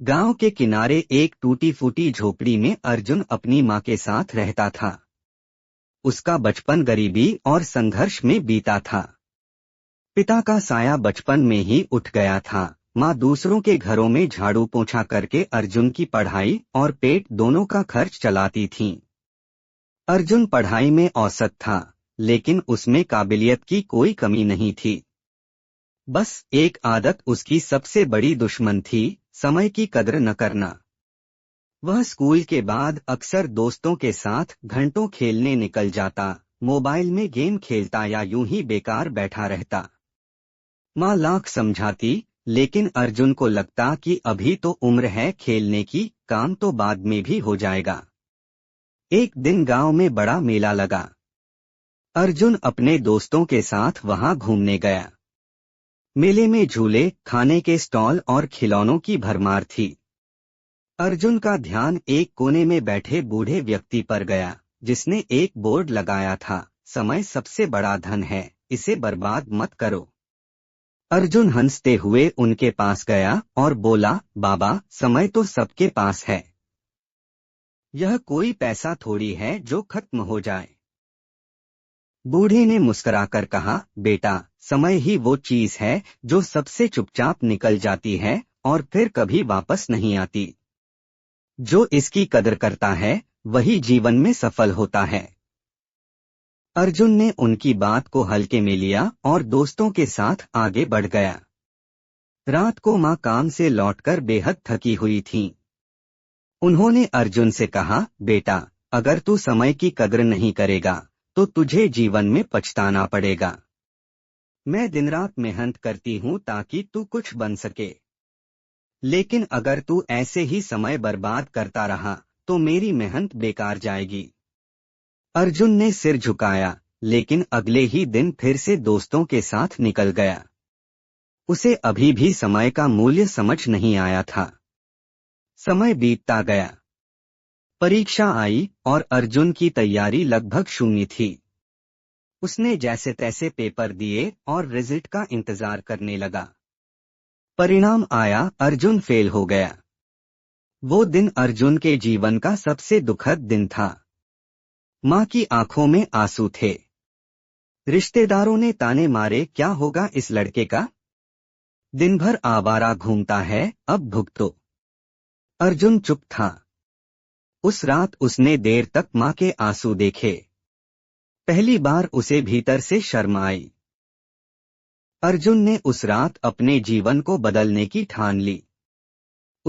गांव के किनारे एक टूटी फूटी झोपड़ी में अर्जुन अपनी माँ के साथ रहता था। उसका बचपन गरीबी और संघर्ष में बीता था। पिता का साया बचपन में ही उठ गया था। माँ दूसरों के घरों में झाड़ू पोंछा करके अर्जुन की पढ़ाई और पेट दोनों का खर्च चलाती थीं। अर्जुन पढ़ाई में औसत था, लेकिन उसमें काबिलियत की कोई कमी नहीं थी। बस एक आदत उसकी सबसे बड़ी दुश्मन थी, समय की कद्र न करना। वह स्कूल के बाद अक्सर दोस्तों के साथ घंटों खेलने निकल जाता, मोबाइल में गेम खेलता या यूं ही बेकार बैठा रहता। माँ लाख समझाती, लेकिन अर्जुन को लगता कि अभी तो उम्र है खेलने की, काम तो बाद में भी हो जाएगा। एक दिन गांव में बड़ा मेला लगा। अर्जुन अपने दोस्तों के साथ वहां घूमने गया। मेले में झूले, खाने के स्टॉल और खिलौनों की भरमार थी। अर्जुन का ध्यान एक कोने में बैठे बूढ़े व्यक्ति पर गया, जिसने एक बोर्ड लगाया था, समय सबसे बड़ा धन है, इसे बर्बाद मत करो। अर्जुन हंसते हुए उनके पास गया और बोला, बाबा, समय तो सबके पास है। यह कोई पैसा थोड़ी है जो खत्म हो जाए। बूढ़े ने मुस्कुराकर कहा, बेटा, समय ही वो चीज है जो सबसे चुपचाप निकल जाती है और फिर कभी वापस नहीं आती। जो इसकी कदर करता है वही जीवन में सफल होता है। अर्जुन ने उनकी बात को हल्के में लिया और दोस्तों के साथ आगे बढ़ गया। रात को माँ काम से लौटकर बेहद थकी हुई थीं। उन्होंने अर्जुन से कहा, बेटा, अगर तू समय की कद्र नहीं करेगा तो तुझे जीवन में पछताना पड़ेगा। मैं दिन रात मेहनत करती हूँ ताकि तू कुछ बन सके, लेकिन अगर तू ऐसे ही समय बर्बाद करता रहा तो मेरी मेहनत बेकार जाएगी। अर्जुन ने सिर झुकाया, लेकिन अगले ही दिन फिर से दोस्तों के साथ निकल गया। उसे अभी भी समय का मूल्य समझ नहीं आया था। समय बीतता गया। परीक्षा आई और अर्जुन की तैयारी लगभग शून्य थी। उसने जैसे तैसे पेपर दिए और रिजल्ट का इंतजार करने लगा। परिणाम आया, अर्जुन फेल हो गया। वो दिन अर्जुन के जीवन का सबसे दुखद दिन था। माँ की आंखों में आंसू थे। रिश्तेदारों ने ताने मारे, क्या होगा इस लड़के का, दिन भर आवारा घूमता है, अब भुगतो। अर्जुन चुप था। उस रात उसने देर तक माँ के आंसू देखे। पहली बार उसे भीतर से शर्म आई। अर्जुन ने उस रात अपने जीवन को बदलने की ठान ली।